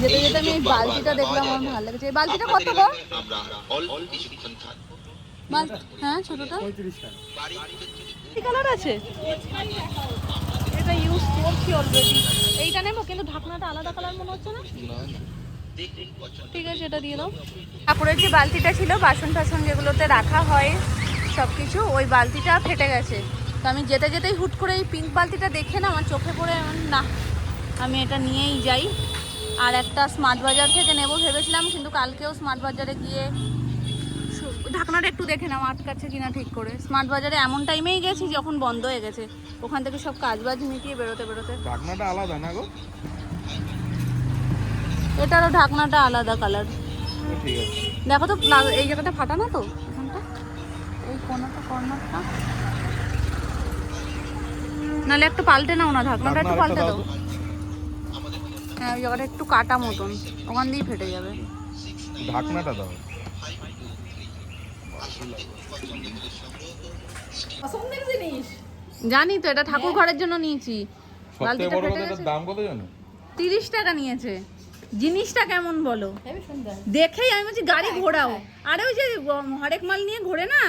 যেতে যেতে আমি এই বালতিটা দেখলাম, আমার ভালো লেগেছে। এই বালতিটা কত গো? হ্যাঁ ছোটটা 35 টাকা। কি কালার আছে? এটা ইউজ করছি অলরেডি। এইটা নেবো, কিন্তু ঢাকনাটা আলাদা কালার মনে হচ্ছে না। ঠিক আছে, এটা দিয়ে দাও। ঠাকুরের যে বালতিটা ছিল বাসন টাসন যেগুলোতে রাখা হয় সব কিছু, ওই বালতিটা ফেটে গেছে। তো আমি যেতে যেতেই হুট করে এই পিঙ্ক বালতিটা দেখে না আমার চোখে পড়ে, না আমি এটা নিয়েই যাই। আর একটা স্মার্ট বাজার থেকে নেব ভেবেছিলাম, কিন্তু কালকেও স্মার্ট বাজারে গিয়ে ঢাকনাটা একটু দেখে নাও আটকাচ্ছে কিনা ঠিক করে। স্মার্ট বাজারে এমন টাইমেই গেছি যখন বন্ধ হয়ে গেছে, ওখান থেকে সব কাজবাজ মিটিয়ে বেরোতে বেরোতে। ঢাকনাটা আলাদা না গো? এটারও ঢাকনাটা আলাদা কালার। ঠিক আছে, দেখো তো এই জায়গাটা ফাটা না তো, এখানটা এই কর্নারটা। নাহলে একটু পাল্টে নাও না, ঢাকনাটা একটু পাল্টে দাও। হ্যাঁ, ওই জায়গাটা একটু কাটা মতন, ওখান দিয়েই ফেটে যাবে। ঢাকনাটা দাও। পছন্দের জিনিস জানি তো, এটা ঠাকুর ঘরের জন্য নিয়েছি। সবথেকে বড় কথা, এটার দাম কত জানো? 30 টাকা নিয়েছে। জিনিসটা কেমন বলো, দেখেই আমি বলছি গাড়ি ঘোরাও। আরে ওই যে হরেক মাল নিয়ে ঘোরে না,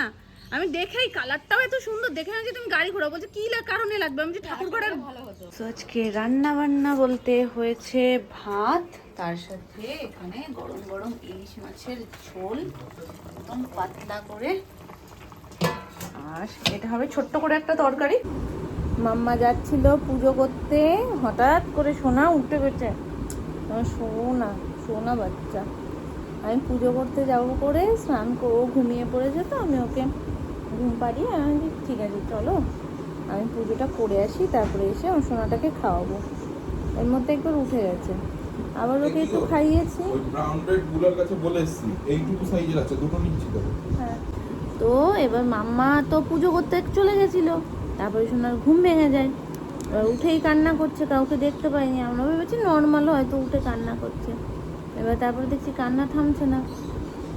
আমি দেখেই কালারটাও এত সুন্দর দেখে না যে তুমি গাড়ি ঘোরাও। বলছে কি কারণে লাগবে, আমি যে ঠাকুর ঘরের ভালো হতো। তো আজকে রান্না বান্না বলতে হয়েছে ভাত, তার সাথে এখানে গরম গরম ইলিশ মাছের ঝোল একদম পাতলা করে, আর এটা হবে ছোট্ট করে একটা তরকারি। মাম্মা যাচ্ছিল পুজো করতে, হঠাৎ করে সোনা উঠে গেছে। সোনা বাচ্চা, আমি পুজো করতে যাব করে স্নান ও ঘুমিয়ে পড়েছে, তো আমি ওকে ঘুম পাড়িয়ে আমি ঠিক আছে চলো আমি পুজোটা করে আসি, তারপরে এসে আমার সোনাটাকে খাওয়াবো। এর মধ্যে একবার উঠে গেছে, আবার ওকে একটু খাইয়েছি। হ্যাঁ, তো এবার মাম্মা তো পুজো করতে চলে গেছিলো, তারপরে সোনার ঘুম ভেঙে যায়। এবার উঠেই কান্না করছে, কাউকে দেখতে পাইনি, আমরা ভেবেছি নর্মাল হয়তো উঠে কান্না করছে। এবার তারপরে দেখছি কান্না থামছে না,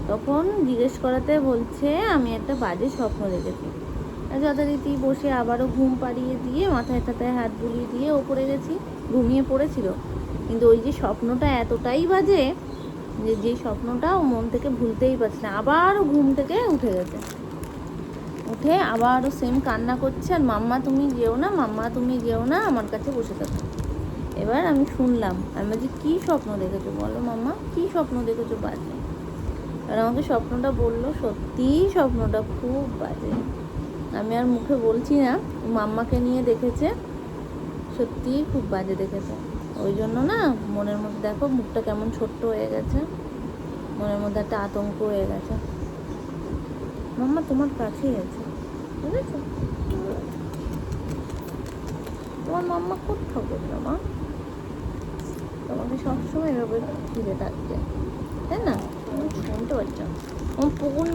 তখন জিজ্ঞেস করাতে বলছে আমি একটা বাজে স্বপ্ন দেখেছি। যথারীতি বসে আবারও ঘুম পাড়িয়ে দিয়ে মাথায় টাথায় হাত বুলিয়ে দিয়ে ওপরে গেছি, ঘুমিয়ে পড়েছিল। কিন্তু ওই যে স্বপ্নটা এতটাই বাজে যে স্বপ্নটা ও মন থেকে ভুলতেই পারছে না। আবারও ঘুম থেকে উঠে গেছে, উঠে আবারও সেম কান্না করছে, আর মাম্মা তুমি যেও না, মাম্মা তুমি যেও না, আমার কাছে বসে থাকো। এবার আমি শুনলাম, আমি বলছি কী স্বপ্ন দেখেছো বলো মাম্মা, কী স্বপ্ন দেখেছো বাজে? আর আমাকে স্বপ্নটা বললো, সত্যিই স্বপ্নটা খুব বাজে। আমি আর মুখে বলছি না, মাম্মাকে নিয়ে দেখেছে, সত্যিই খুব বাজে দেখেছে। ওই জন্য না মনের মধ্যে দেখো মুখটা কেমন ছোট্ট হয়ে গেছে, মনের মধ্যে একটা আতঙ্ক হয়ে গেছে। মাম্মা তোমার কাছেই আছে, বুঝেছো? তোমার মাম্মা কোথাও করলো মা, তোমাকে সবসময় এভাবে ঘিরে থাকবে, তাই না? শুনতে পাচ্ছা আমার পুকুন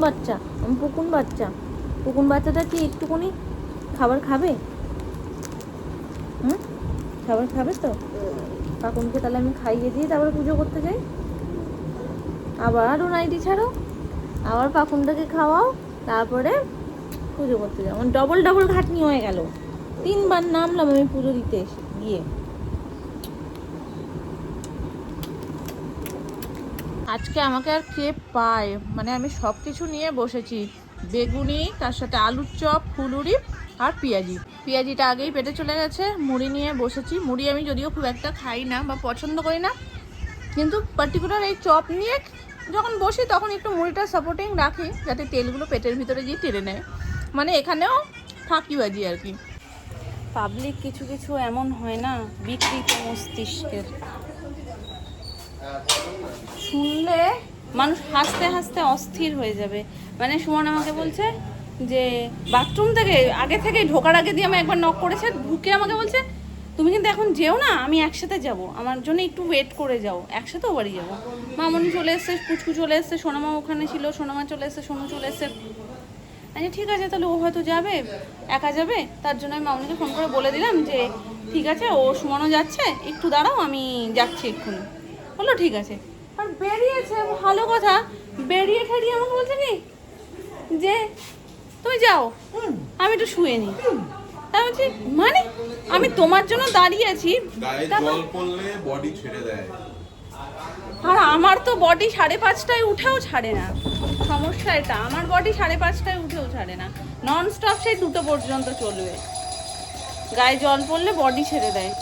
বাচ্চা, পুকুন বাচ্চাটা কি একটুকুনি খাবার খাবে? খাবার খাবে তো? কাকুনকে তাহলে আমি খাইয়ে দিয়ে তারপরে পুজো করতে যাই। আবার ও নাইটি ছাড়ো, আবার পাকুনটাকে খাওয়াও, তারপরে পুজো করতে যাও। ডবল খাটনি হয়ে গেল, 3 বার নামলাম আমি পুজো দিতে গিয়ে। আজকে আমাকে আর কে পায়, মানে আমি সব কিছু নিয়ে বসেছি, বেগুনি, তার সাথে আলুর চপ, ফুলুরি আর পেঁয়াজিটা আগেই পেটে চলে গেছে। মুড়ি নিয়ে বসেছি, মুড়ি আমি যদিও খুব একটা খাই না বা পছন্দ করি না, কিন্তু পার্টিকুলার এই চপ নিয়ে যখন বসি তখন একটু মুড়িটা সাপোর্টিং রাখি, যাতে তেলগুলো পেটের ভিতরে গিয়ে টেনে নেয়। মানে এখানেও ফাঁকিবাজি আর কি। পাবলিক কিছু কিছু এমন হয় না, বিকৃত মস্তিষ্কের, শুনলে মানুষ হাসতে হাসতে অস্থির হয়ে যাবে। মানে সুমন আমাকে বলছে যে বাথরুম থেকে আগে থেকে ঢোকার আগে দিয়ে আমি একবার নক করেছে, ঢুকে আমাকে বলছে তুমি কিন্তু এখন যেও না, আমি একসাথে যাব, আমার জন্য একটু ওয়েট করে যাও, একসাথেও বাড়ি যাবো। মামনি চলে এসছে, পুচকু চলে এসছে, সোনামা ওখানে ছিল, সোনামা চলে এসছে, সোনু চলে এসছে। আচ্ছা ঠিক আছে, তাহলে ও হয়তো যাবে, একা যাবে, তার জন্য আমি মামনিকে ফোন করে বলে দিলাম যে ঠিক আছে ও সুমনও যাচ্ছে, একটু দাঁড়াও আমি যাচ্ছি এক্ষুনি। বললো ঠিক আছে, আর বেরিয়েছে, ভালো কথা। বেরিয়ে ঠেরিয়ে আমাকে বলছে কি যে তুমি যাও, আমি একটু শুয়ে নিই। তা বলছি মানে আমি তোমার জন্য দাঁড়িয়ে আছি, আমার তো বডি 5:30টায় উঠেও ছাড়ে না, সমস্যা এটা, আমার বডি 5:30টায় উঠেও ছাড়ে না, নন স্টপ সেই 2টো পর্যন্ত চলবে। গায়ে জল পড়লে বডি ছেড়ে দেয়।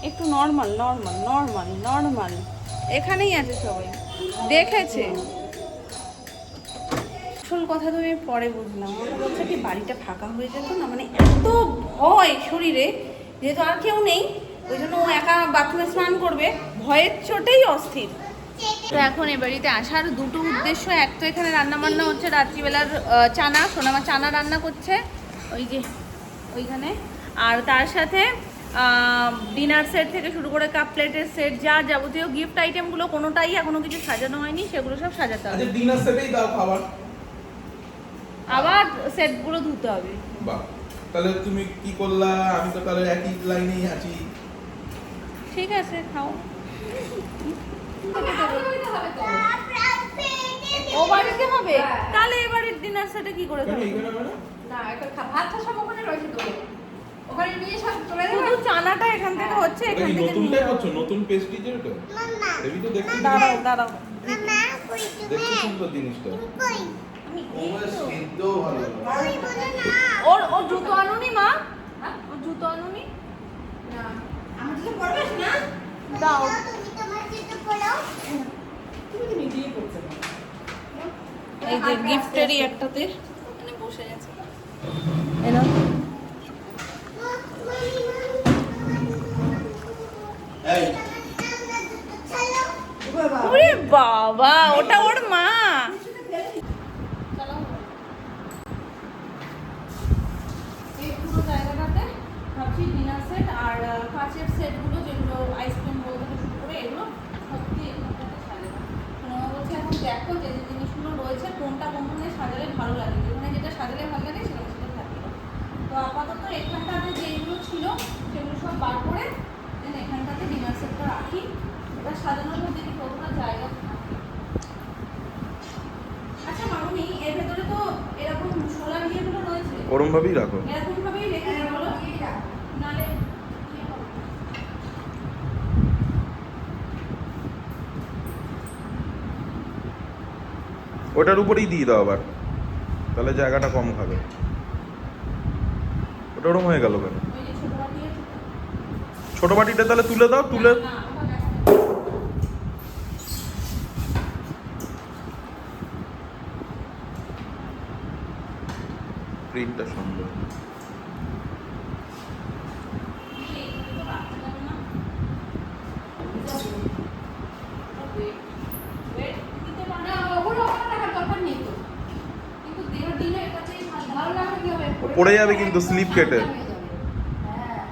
একটু নর্মাল নর্মাল নর্মাল নর্মাল, এখানেই আছে সবাই দেখেছে। আসল কথা তো আমি পরে বুঝলাম, ওটা বলছে কি বাড়িটা ফাঁকা হয়ে যেত না, মানে এত ভয় শরীরে, যেহেতু আর কেউ নেই ওই জন্য ও একা বাথরুমে স্নান করবে, ভয়ের চোটেই অস্থির। তো এখন এ বাড়িতে আসার 2টো উদ্দেশ্য, এক তো এখানে রান্না বান্না হচ্ছে রাত্রিবেলার চানা, সোনামা চানা রান্না করছে ওই যে ওইখানে, আর তার সাথে ডিনার সেট থেকে শুরু করে কাপ প্লেটের সেট, যা যাবতীয় গিফট আইটেমগুলো কোনোটাই এখনো কিছু সাজানো হয়নি, সেগুলো সব সাজাতে হবে। আচ্ছা ডিনার সেটেই দাও খাবার। আবার সেটগুলো ধুতে হবে। বাহ, তাহলে তুমি কি করলা? আমি তো তাহলে একই লাইনেই আছি। ঠিক আছে খাও। ও বাড়িতে হবে, তাহলে এবারে ডিনার সেটে কি করে কেন খাবে? এইখানে হবে না? না, একটা ভাতটা সব ওখানে রয়েছে তো। ওখানে নিয়ে সব চলে যাবে। শুধু চানাটা এখান থেকে হচ্ছে, এটা এখান কি থেকে নতুনটাই নিয়ে করছো? নতুন পেস্ট্রি যেটা এবি তো দেখতে দাঁড়াও দাঁড়াও। দেখতে সুন্দর জিনিসটা। ওর জুতো আনুনি মা? ওর জুতো আনুনি? না, আমার জন্য পড়বেস না? দাও। তুমি তো নিজেই করতে পারো। এই যে গিফটেরই একটাতে মানে বসে গেছে। এনাও। ওরে বাবা, ওটা ওর মা। এই পুরো জায়গাটাতে ভাবছি ডিনার সেট আর কাচের সেটগুলো, যেগুলো আইসক্রিম বোল থেকে শুরু করে এগুলো সত্যি এখানটাতে সাজানো। সোনামা বলছে এখন দেখো যে যে জিনিসগুলো রয়েছে কোনটা কোনখানে সাজালে ভালো লাগে, যেখানে যেটা সাজালে ভালো লাগে সেখানে সেটা থাকবে। তো আপাতত এখানটাতে যেগুলো ছিল সেগুলো সব বার করে দেন এখানটাতে ডিনার সেটটা রাখি। এটা সাজানোর মধ্যে কি কতটা জায়গা থাকে। আচ্ছা মামনি, এর ভেতরে তো এরকম সোলার ইয়েগুলো রয়েছে, ওরম ভাবেই রাখো। এরকম ভাবেই রেখে দিই বলো, নালে ইয়ে হবে। ওটার উপরেই দিয়ে দাও আবার, তাহলে জায়গাটা কম খাবে। ওটা ওরম হয়ে গেল কেন? ওই যে ছোট বাটি আছে তো? ছোট বাটিটা তাহলে তুলে দাও, তুলে না, ওটা ব্যাস। প্রিন্টটা সুন্দর। এইখানে তো রাখতে যাবে না। ওয়েট দিতে পারো না, না। ওগুলো ওখানে রাখার দরকার নেই তো। কিন্তু দেহ দিলে এটাতেই ভালো লাগবে কি হবে? পড়ে যাবে কিন্তু স্লিপ কেটে। হয়ে যাবে। হ্যাঁ।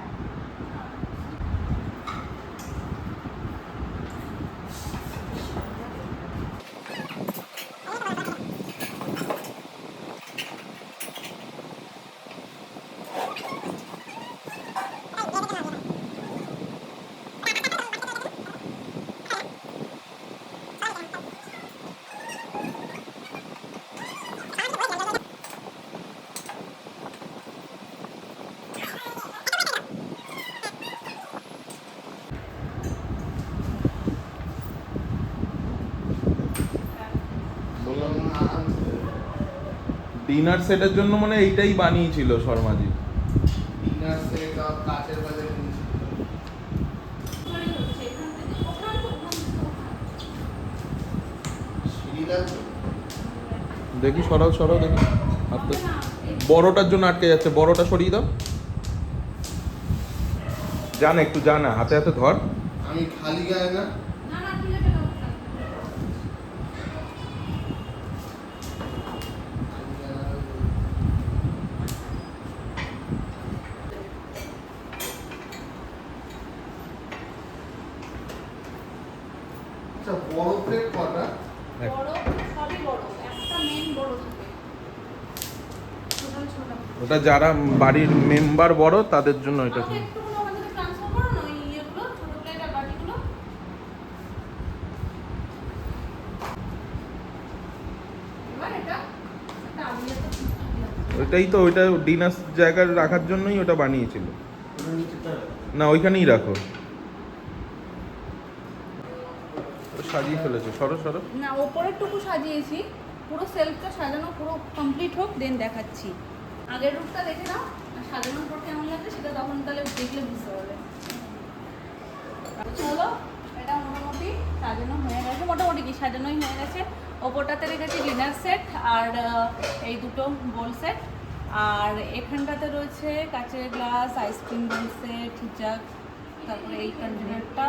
ডিনার সেটের জন্য মানে এইটাই বানিয়েছিল শর্মাজি। ডিনার সেট আর কাচের বাজার জিনিস। ওখানেই হচ্ছে, এখান থেকে ওখানে তো ওখান থেকে ওখানে। সিঁড়ি লাগবে। দেখি সরাও সরাও দেখি। হাতটা বড়টার জন্য আটকে যাচ্ছে, বড়টা সরিয়ে দাও। জান একটু জানা, হাতে হাতে ধর। আমি খালি গায়ে না। না না ঠিক আছে দাও। আচ্ছা বড় প্লেট কটা? বড় সবই বড়, একটা মেন বড় থাকে। টোটাল ছোট। ওটা যারা বাড়ির মেম্বার বড় তাদের জন্য এটা। আমাকে একটুখানি ওখান থেকে ট্রান্সফার করো না ওই ইয়েগুলো, ছোট প্লেট আর বাটিগুলো। এবার এটা একটা আগুনের তো ঠিক আছে। ওইটাই তো, ওইটা ডিনার জায়গায় রাখার জন্যই ওটা বানিয়েছিল। ওটা নিচেটা। না ওইখানেই রাখো। সাজিয়ে ফেলেছে, সরো সরো। না, ওপরের টুকু সাজিয়েছি, পুরো সেলফটা সাজানো পুরো কমপ্লিট হোক দেন দেখাচ্ছি। আগের রূপটা দেখে নাও, আর সাজানোর পর কেমন লাগবে সেটা তখন তাহলে দেখলে বুঝতে পারবে। চলো, এটা মোটামুটি সাজানো হয়ে গেছে, মোটামুটি কি সাজানোই হয়ে গেছে। ওপরটাতে রেখেছি ডিনার সেট আর এই দুটো বোল সেট, আর এখানটাতে রয়েছে কাচের গ্লাস, আইসক্রিম বোল সেট, হিজাক, তারপরে এই কন্টেনারটা,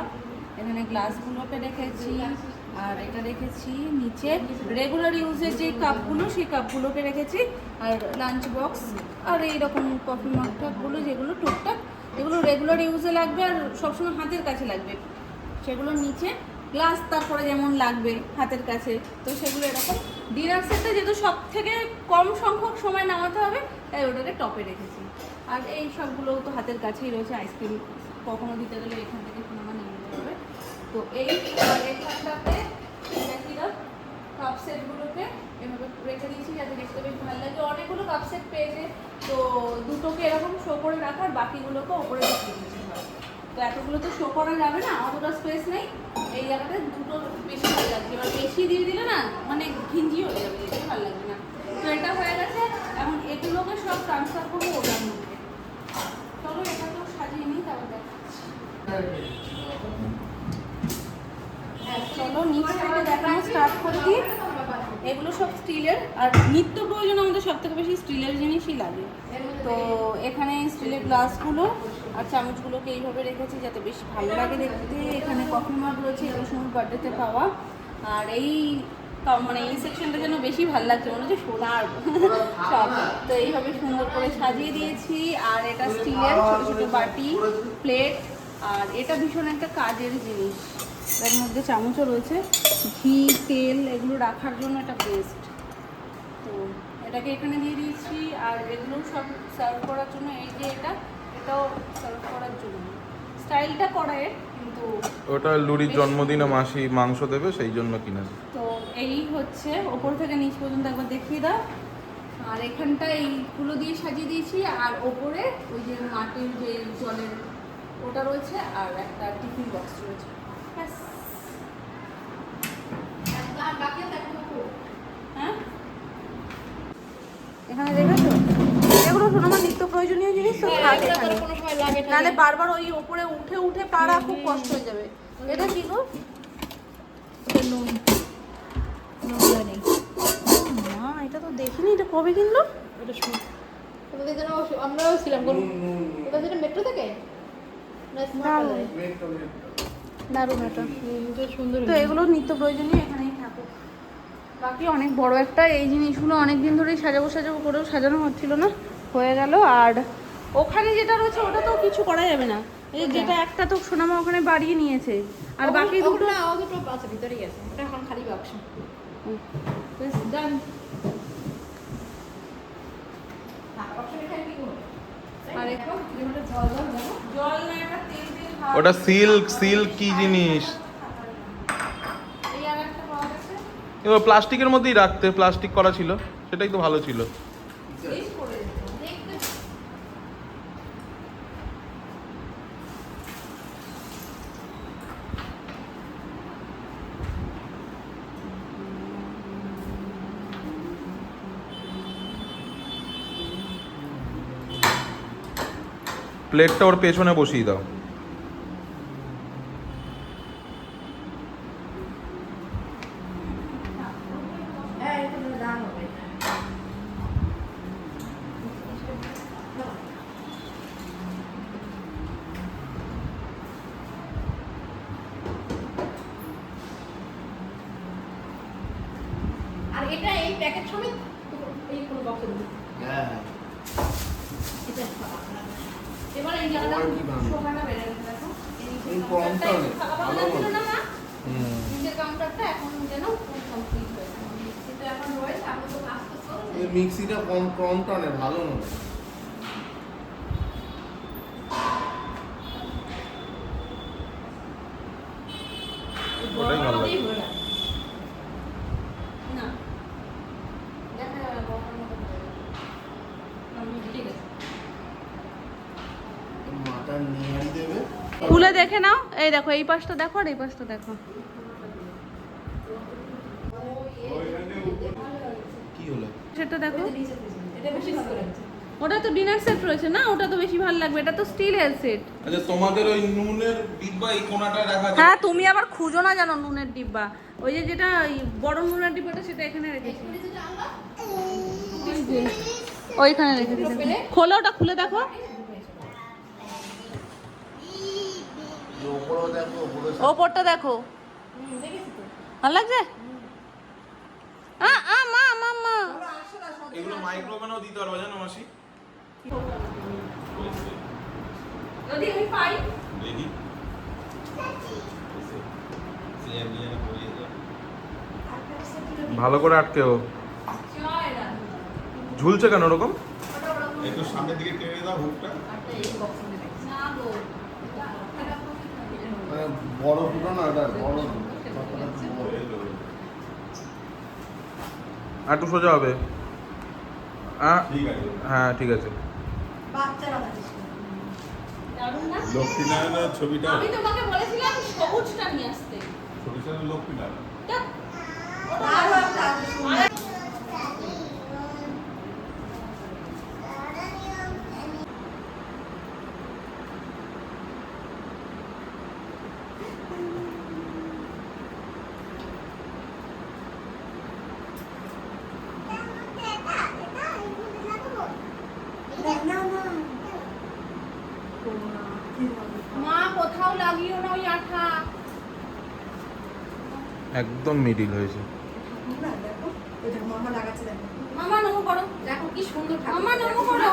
এখানে গ্লাসগুলোকে রেখেছি, আর এটা রেখেছি নিচে রেগুলার ইউজের যে কাপগুলো সেই কাপগুলোকে রেখেছি, আর লাঞ্চ বক্স, আর এইরকম কফি মগ টপগুলো যেগুলো টুকটাক যেগুলো রেগুলার ইউজে লাগবে আর সবসময় হাতের কাছে লাগবে সেগুলো নিচে। গ্লাস তারপরে যেমন লাগবে হাতের কাছে, তো সেগুলো এরকম। ডিনার সেটটা যেহেতু সব থেকে কম সংখ্যক সময় নামাতে হবে তাই ওটাকে টপে রেখেছি। আর এই সবগুলো তো হাতের কাছেই রয়েছে, আইসক্রিম কখনো দিতে গেলে এখান থেকে সোনামা নিয়ে নিতে হবে। তো এই এখানটাতে কাপ সেটগুলোকে এভাবে রেখে দিয়েছি যাতে দেখতে বেশ ভালো লাগে। অনেকগুলো কাপ সেট পেয়েছে, তো দুটোকে এরকম শো করে রাখার, বাকিগুলোকে ওপরে রেখে দিয়েছি। তো এতগুলো তো শো করা যাবে না, অতটা স্পেস নেই, এই জায়গাটা দুটো বেশি ভালো লাগছে। এবার বেশি দিয়ে দিলে না মানে ঘিঞ্জি হয়ে যাবে, দেখতে ভালো লাগবে না। তো এটা হয়ে গেছে, এখন এগুলোকে সব ট্রান্সফার করবো ওটার মধ্যে। চলো এটা তো সাজিয়ে নিই, তারপর দেখাচ্ছি। চলো নিচ থেকে দেখানো স্টার্ট করে দিই। এগুলো সব স্টিলের, আর নিত্য প্রয়োজন আমাদের সব থেকে বেশি স্টিলের জিনিসই লাগে। তো এখানে স্টিলের গ্লাসগুলো আর চামচগুলোকে এইভাবে রেখেছি যাতে বেশি ভালো লাগে দেখতে। এখানে কফি মাগ রয়েছে, এগুলো সময় বার্থডেতে পাওয়া। আর এই মানে এই সেকশনটা যেন বেশি ভালো লাগছে, মনে হচ্ছে সোনার সব। তো এইভাবে সুন্দর করে সাজিয়ে দিয়েছি। আর এটা স্টিলের ছোটো ছোটো বাটি, প্লেট, আর এটা ভীষণ একটা কাজের জিনিস। এর মধ্যে চামচও রয়েছে, ঘি, তেল এগুলো রাখার জন্য এটা বেস্ট। তো এটাকে এখানে দিয়ে দিয়েছি। আর এগুলো সব সার্ভ করার জন্য, এই যে এটাও সার্ভ করার জন্য। স্টাইলটা করা এর, কিন্তু ওটা লুরির জন্মদিনে মাসি মাংস দেবে সেই জন্য কিনেছে। তো এই হচ্ছে ওপর থেকে নিচ পর্যন্ত একবার দেখিয়ে দাও। আর এখানটা এইগুলো দিয়ে সাজিয়ে দিয়েছি, আর ওপরে ওই যে মাটির যে জলের ওটা রয়েছে, আর একটা টিফিন বক্স রয়েছে। ব্যাস। হ্যাঁ, এখানে দেখেছো এগুলো সোনামা নিত্য প্রয়োজনীয় জিনিস, তো থাক এখানে, নাহলে বারবার ওই ওপরে উঠে উঠে পাড়া খুব কষ্ট হয়ে যাবে। এটা কি গো? মা, এটা তো দেখিনি, এটা কবে কিনলো? তোমাদের জন্য আমরাও ছিলাম কোথা থেকে, মেট্রো থেকে না স্মার্ট দারুণ এটা। সুন্দর। তো এগুলো নিত্য প্রয়োজনীয়, এখানেই থাকুক। বাকি অনেক বড় একটা, এই জিনিসগুলো অনেক দিন ধরেই সাজাবো করেও সাজানো হচ্ছিল না, হয়ে গেল। আর ওখানে যেটা রয়েছে ওটা তো কিছু করা যাবে না, এই যেটা একটা তো সোনামা ওখানে বাড়িয়ে নিয়েছে, আর বাকি দুটো না, ও দুটো আছে ভিতরেই আছে, ওটা এখন খালি বাক্স। ডান। আর এখন জল না, একটা তেল খাওয়া। ওটা সিল্ক কি জিনিস? এই আর একটা পাওয়া গেছে, এবার প্লাস্টিকের মধ্যেই রাখতে, প্লাস্টিক করা ছিল, সেটাই তো ভালো ছিল। এই করে দেখতে। প্লেটটা ওর পেছনে বসিয়ে দাও। আর এটা এই প্যাকেট সমেত এই কোনো বক্সে দিই। হ্যাঁ এটা এবার এই জায়গাটা আমার কি বানাবো? শোভাটা বেড়ে গেছে, দেখো এই কমটা অনেক ভালো ছিল না মা? হুম। নিচের কাউন্টারটা এখন যেন কমপ্লিট হয়েছে, কিন্তু এখন রয়েছে, আমি তো কাজ করতে এই মিক্সিটা কম টানে, ভালো নয়। ওটাই ভালো লাগে। না দেখা যাবে বড়টার মতো হয়ে যাবে। ঠিক আছে, মাথা নিয়ে দেবে। খুলে দেখে নাও। এই দেখো, এই পাশটা দেখো আর এই পাশটা দেখো। সেটটা দেখো। এটা বেশি ভালো লাগছে। ওটা তো ডিনার সেট রয়েছে না, ওটা তো বেশি ভালো লাগবে, এটা তো স্টিলের সেট। আচ্ছা তোমাদের ওই নুনের ডিব্বা এই কোনাটায় রাখা আছে? হ্যাঁ তুমি আবার খুঁজো না জানো নুনের ডিব্বা, ওই যে যেটা ওই বড় নুনের ডিব্বাটা সেটা এখানে রেখেছি, ওইখানে রেখে দিয়েছি। খোলো, ওটা খুলে দেখো। ওপরেও দেখো, ওপরে ওপরটা দেখো, ভালো লাগছে? মা মা মা এগুলো মাইক্রোওভেনেও দিতে পারবে জানো মাসি? যদি আমি পাই দেখি ভালো করে আটকেও। ঝুলছে কেন ওরকম? একটু সামনের দিকে টেনে দাও হুকটা। মানে বড় ফুটো না, এটা বড় আর একটু সোজা হবে। ঠিক আছে। হ্যাঁ ঠিক আছে। বাচ্চারা থাকে দারুণ না? লক্ষ্মীনারায়ণের ছবিটা আমি তোমাকে বলেছিলাম সবুজটা নিয়ে আসতে। সরিষার লক্ষ্মীনারায়ণ। দেখ, আরো একটা আছে সুন্দর। মা কোথাও লাগিও না ওই আঠা। একদম মিডিল হয়েছে। মামা নমো করো, দেখো কি সুন্দর ঠাকুর। মামা নমো করো।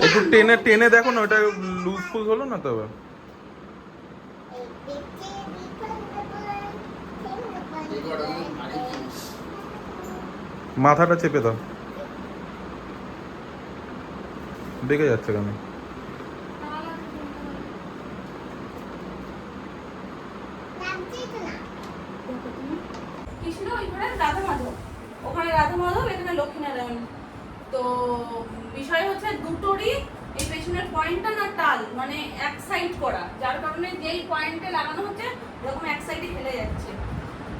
একটু টেনে টেনে দেখো না, ওটা লুজ ফুজ হলো না তো আবার। মাথাটা চেপে দাও, দেখে যাচ্ছে কেন? কৃষ্ণ ওইখানে রাধা মাধব, ওখানে রাধা মাধব, এখানে লক্ষ্মীনারায়ণ। তো বিষয় হচ্ছে দুটোরই এই পেছনের পয়েন্টটা না টাল, মানে এক সাইড করা, যার কারণে যেই পয়েন্টে লাগানো হচ্ছে এরকম এক সাইডে হেলে যাচ্ছে।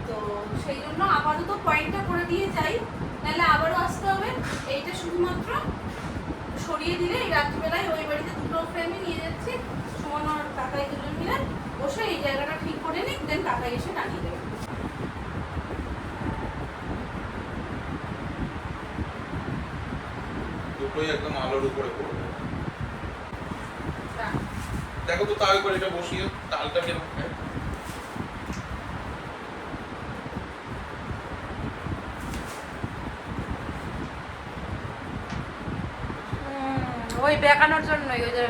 তো সেই জন্য আপাতত পয়েন্টটা করে দিয়ে যাই, নাহলে আবারও আসতে হবে। এইটা শুধুমাত্র সরিয়ে দিলে এই রাত্রিবেলায় ওই বাড়িতে দুটো ফ্রেমে নিয়ে যাচ্ছি, সুমন আর কাকাই দুজন মিলে বসে এই জায়গাটা ঠিক করে নিই, দেন কাকাই এসে টানিয়ে দেবে। দুটোই একদম আলোর উপরে পড়বে। দেখো তো তাই করে এটা বসিয়ে তালটা কিরকম হয়। ওই বেকানোর জন্যই ওই যে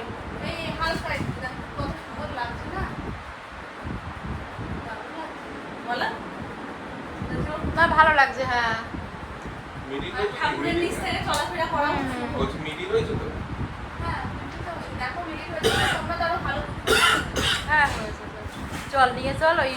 এই হালকা একটু দেখো কত সুন্দর লাগছে না? দারুণ লাগছে। বলো? না ভালো লাগছে। হ্যাঁ মিডিল আর ঠাকুরের নিচ থেকে চলাফেরা করা হচ্ছে। হচ্ছে মিডিল হয়েছে তো। হ্যাঁ, দেখো মিলিট হয়েছে, তোমরা তো আরো ভালো। হ্যাঁ হয়েছে। চল নিয়ে চল, ওই